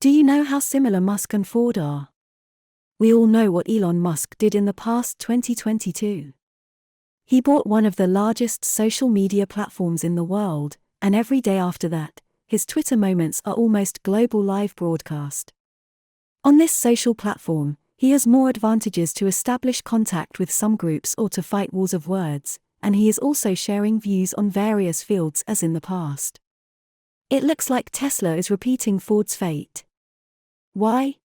Do you know how similar Musk and Ford are? We all know what Elon Musk did in the past 2022. He bought one of the largest social media platforms in the world, and every day after that, his Twitter moments are almost global live broadcast. On this social platform, he has more advantages to establish contact with some groups or to fight wars of words, and he is also sharing views on various fields as in the past. It looks like Tesla is repeating Ford's fate. Why?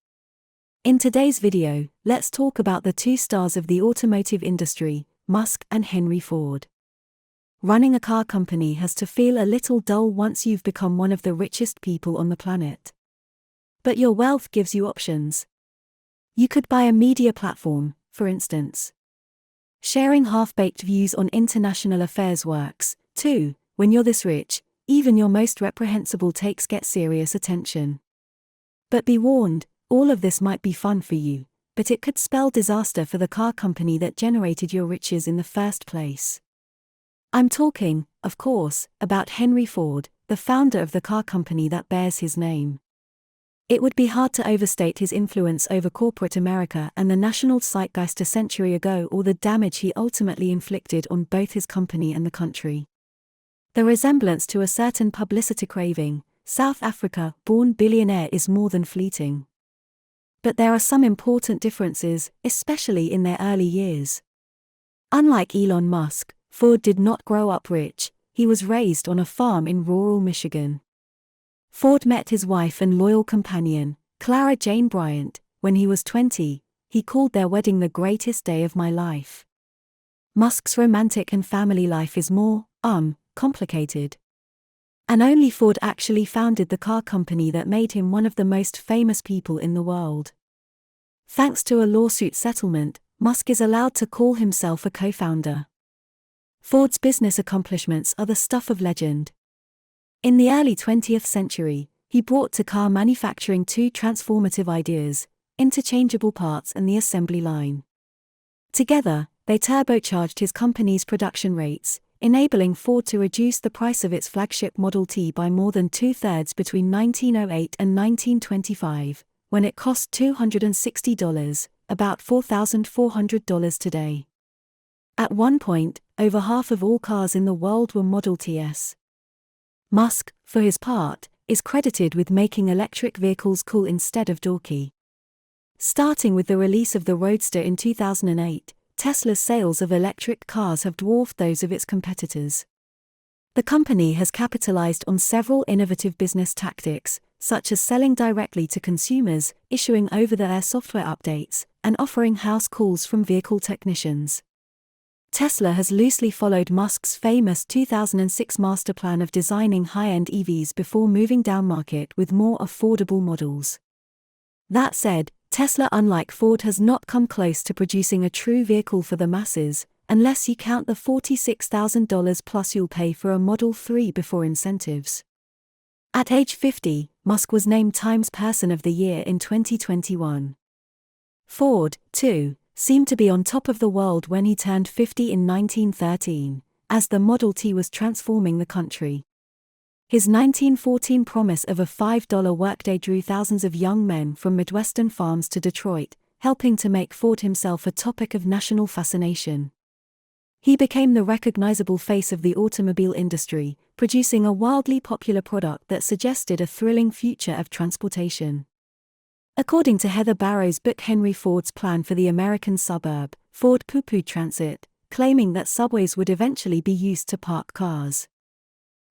In today's video, let's talk about the two stars of the automotive industry, Musk and Henry Ford. Running a car company has to feel a little dull once you've become one of the richest people on the planet. But your wealth gives you options. You could buy a media platform, for instance. Sharing half-baked views on international affairs works, too. When you're this rich, even your most reprehensible takes get serious attention. But be warned, all of this might be fun for you, but it could spell disaster for the car company that generated your riches in the first place. I'm talking, of course, about Henry Ford, the founder of the car company that bears his name. It would be hard to overstate his influence over corporate America and the national zeitgeist a century ago, or the damage he ultimately inflicted on both his company and the country. The resemblance to a certain publicity-craving, South Africa-born billionaire is more than fleeting. But there are some important differences, especially in their early years. Unlike Elon Musk, Ford did not grow up rich. He was raised on a farm in rural Michigan. Ford met his wife and loyal companion, Clara Jane Bryant, when he was 20. He called their wedding the greatest day of my life. Musk's romantic and family life is more, complicated. And only Ford actually founded the car company that made him one of the most famous people in the world. Thanks to a lawsuit settlement, Musk is allowed to call himself a co-founder. Ford's business accomplishments are the stuff of legend. In the early 20th century, he brought to car manufacturing two transformative ideas: interchangeable parts and the assembly line. Together, they turbocharged his company's production rates, enabling Ford to reduce the price of its flagship Model T by more than two-thirds between 1908 and 1925, when it cost $260, about $4,400 today. At one point, over half of all cars in the world were Model Ts. Musk, for his part, is credited with making electric vehicles cool instead of dorky. Starting with the release of the Roadster in 2008, Tesla's sales of electric cars have dwarfed those of its competitors. The company has capitalized on several innovative business tactics, such as selling directly to consumers, issuing over-the-air software updates, and offering house calls from vehicle technicians. Tesla has loosely followed Musk's famous 2006 master plan of designing high-end EVs before moving down market with more affordable models. That said, Tesla, unlike Ford, has not come close to producing a true vehicle for the masses, unless you count the $46,000 plus you'll pay for a Model 3 before incentives. At age 50, Musk was named Time's Person of the Year in 2021. Ford, too, seemed to be on top of the world when he turned 50 in 1913, as the Model T was transforming the country. His 1914 promise of a $5 workday drew thousands of young men from Midwestern farms to Detroit, helping to make Ford himself a topic of national fascination. He became the recognizable face of the automobile industry, producing a wildly popular product that suggested a thrilling future of transportation. According to Heather Barrow's book Henry Ford's Plan for the American Suburb, Ford poo-pooed transit, claiming that subways would eventually be used to park cars.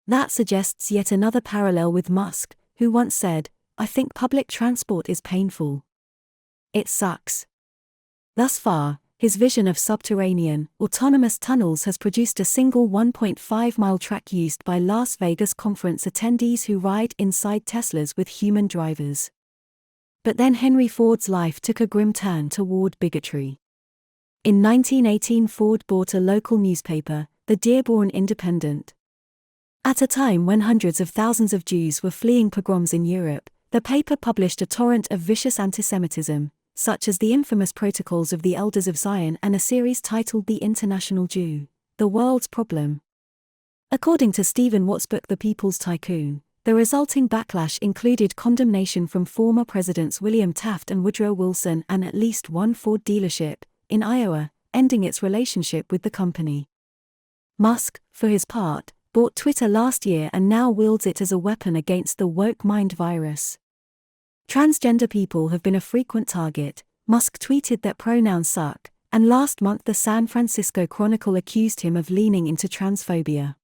That suggests yet another parallel with Musk, who once said, "I think public transport is painful. It sucks." Thus far, his vision of subterranean, autonomous tunnels has produced a single 1.5-mile track used by Las Vegas conference attendees who ride inside Teslas with human drivers. But then Henry Ford's life took a grim turn toward bigotry. In 1918, Ford bought a local newspaper, the Dearborn Independent. At a time when hundreds of thousands of Jews were fleeing pogroms in Europe, the paper published a torrent of vicious antisemitism, such as the infamous Protocols of the Elders of Zion and a series titled The International Jew, The World's Problem. According to Stephen Watt's book The People's Tycoon, The resulting backlash included condemnation from former Presidents William Taft and Woodrow Wilson and at least one Ford dealership, in Iowa, ending its relationship with the company. Musk, for his part, bought Twitter last year and now wields it as a weapon against the woke mind virus. Transgender people have been a frequent target. Musk tweeted that pronouns suck, and last month the San Francisco Chronicle accused him of leaning into transphobia.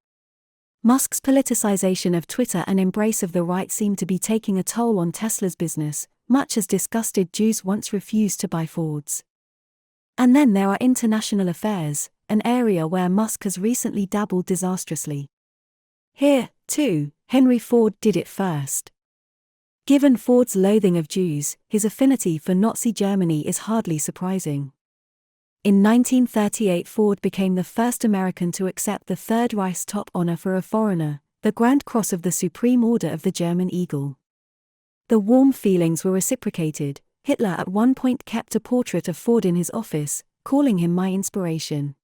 Musk's politicization of Twitter and embrace of the right seem to be taking a toll on Tesla's business, much as disgusted Jews once refused to buy Fords. And then there are international affairs, an area where Musk has recently dabbled disastrously. Here, too, Henry Ford did it first. Given Ford's loathing of Jews, his affinity for Nazi Germany is hardly surprising. In 1938, Ford became the first American to accept the Third Reich's top honor for a foreigner, the Grand Cross of the Supreme Order of the German Eagle. The warm feelings were reciprocated. Hitler at one point kept a portrait of Ford in his office, calling him my inspiration.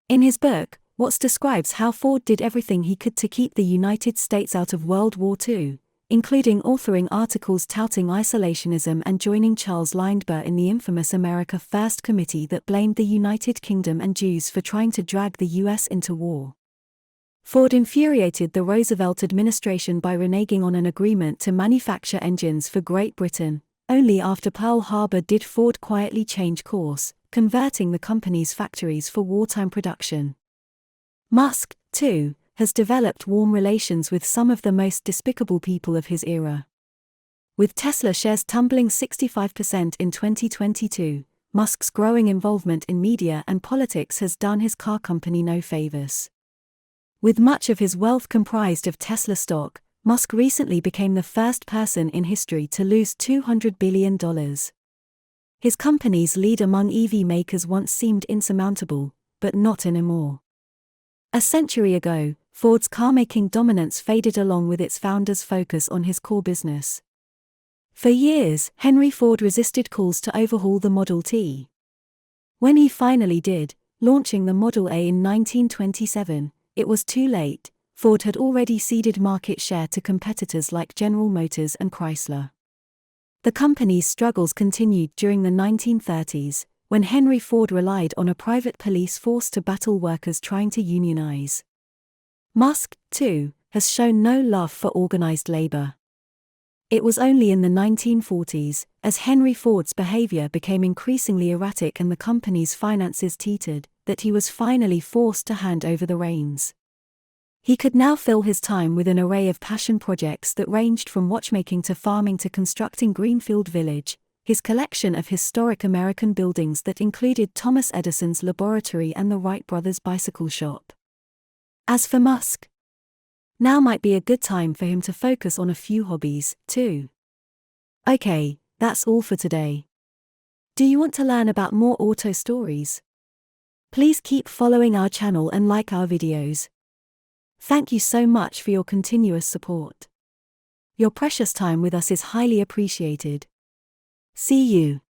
In his book, Watts describes how Ford did everything he could to keep the United States out of World War II, including authoring articles touting isolationism and joining Charles Lindbergh in the infamous America First Committee that blamed the United Kingdom and Jews for trying to drag the U.S. into war. Ford infuriated the Roosevelt administration by reneging on an agreement to manufacture engines for Great Britain. Only after Pearl Harbor did Ford quietly change course, converting the company's factories for wartime production. Musk, too, has developed warm relations with some of the most despicable people of his era. With Tesla shares tumbling 65% in 2022, Musk's growing involvement in media and politics has done his car company no favors. With much of his wealth comprised of Tesla stock, Musk recently became the first person in history to lose $200 billion. His company's lead among EV makers once seemed insurmountable, but not anymore. A century ago, Ford's car-making dominance faded along with its founder's focus on his core business. For years, Henry Ford resisted calls to overhaul the Model T. When he finally did, launching the Model A in 1927, it was too late. Ford had already ceded market share to competitors like General Motors and Chrysler. The company's struggles continued during the 1930s, when Henry Ford relied on a private police force to battle workers trying to unionize. Musk, too, has shown no love for organized labor. It was only in the 1940s, as Henry Ford's behavior became increasingly erratic and the company's finances teetered, that he was finally forced to hand over the reins. He could now fill his time with an array of passion projects that ranged from watchmaking to farming to constructing Greenfield Village, his collection of historic American buildings that included Thomas Edison's laboratory and the Wright brothers' bicycle shop. As for Musk, now might be a good time for him to focus on a few hobbies, too. Okay, that's all for today. Do you want to learn about more auto stories? Please keep following our channel and like our videos. Thank you so much for your continuous support. Your precious time with us is highly appreciated. See you.